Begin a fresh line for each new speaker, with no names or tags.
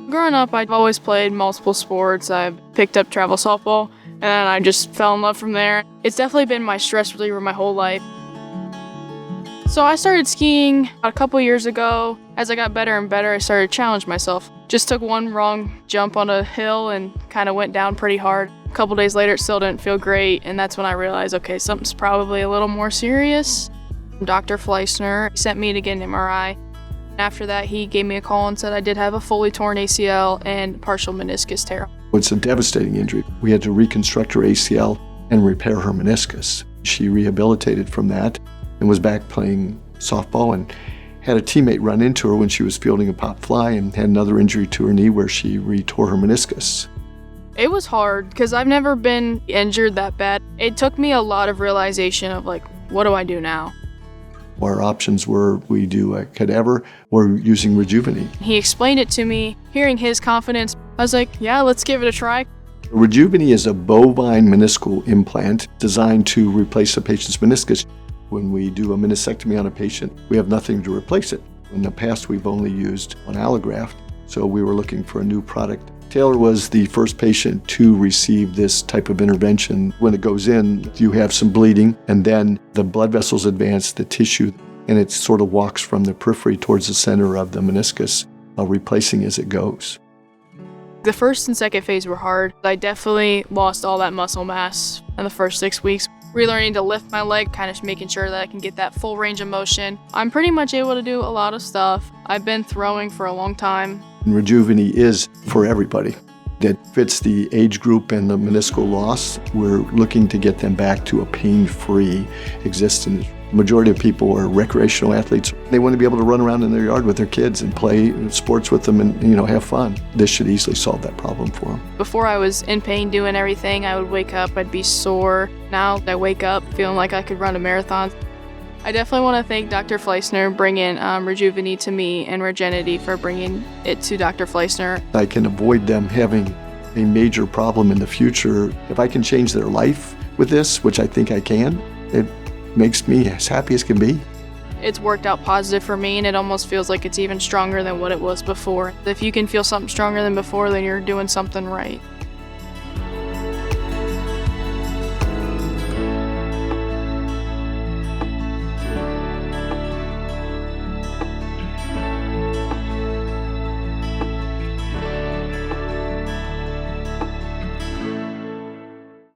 Growing up, I've always played multiple sports. I picked up travel softball, and then I just fell in love from there. It's definitely been my stress reliever my whole life. So I started skiing a couple years ago. As I got better and better, I started to challenge myself. Just took one wrong jump on a hill and kind of went down pretty hard. A couple days later, it still didn't feel great, and that's when I realized, okay, something's probably a little more serious. Dr. Fleissner sent me to get an MRI. After that, he gave me a call and said I did have a fully torn ACL and partial meniscus tear.
It's a devastating injury. We had to reconstruct her ACL and repair her meniscus. She rehabilitated from that and was back playing softball and had a teammate run into her when she was fielding a pop fly and had another injury to her knee where she re-tore her meniscus.
It was hard because I've never been injured that bad. It took me a lot of realization of what do I do now?
Our options were we do a cadaver or using RejuvaKnee.
He explained it to me. Hearing his confidence, I was like, yeah, let's give it a try.
RejuvaKnee is a bovine meniscal implant designed to replace a patient's meniscus. When we do a meniscectomy on a patient, we have nothing to replace it. In the past, we've only used an allograft, so we were looking for a new product. Taylor was the first patient to receive this type of intervention. When it goes in, you have some bleeding, and then the blood vessels advance the tissue, and it sort of walks from the periphery towards the center of the meniscus, replacing as it goes.
The first and second phase were hard. I definitely lost all that muscle mass in the first 6 weeks. Relearning to lift my leg, kind of making sure that I can get that full range of motion. I'm pretty much able to do a lot of stuff. I've been throwing for a long time.
RejuvaKnee is for everybody. That fits the age group and the meniscal loss. We're looking to get them back to a pain-free existence. The majority of people are recreational athletes. They want to be able to run around in their yard with their kids and play sports with them and have fun. This should easily solve that problem for them.
Before I was in pain doing everything, I would wake up, I'd be sore. Now I wake up feeling like I could run a marathon. I definitely want to thank Dr. Fleissner bringing RejuvaKnee to me and Regenity for bringing it to Dr. Fleissner.
I can avoid them having a major problem in the future. If I can change their life with this, which I think I can, it makes me as happy as can be.
It's worked out positive for me, and it almost feels like it's even stronger than what it was before. If you can feel something stronger than before, then you're doing something right.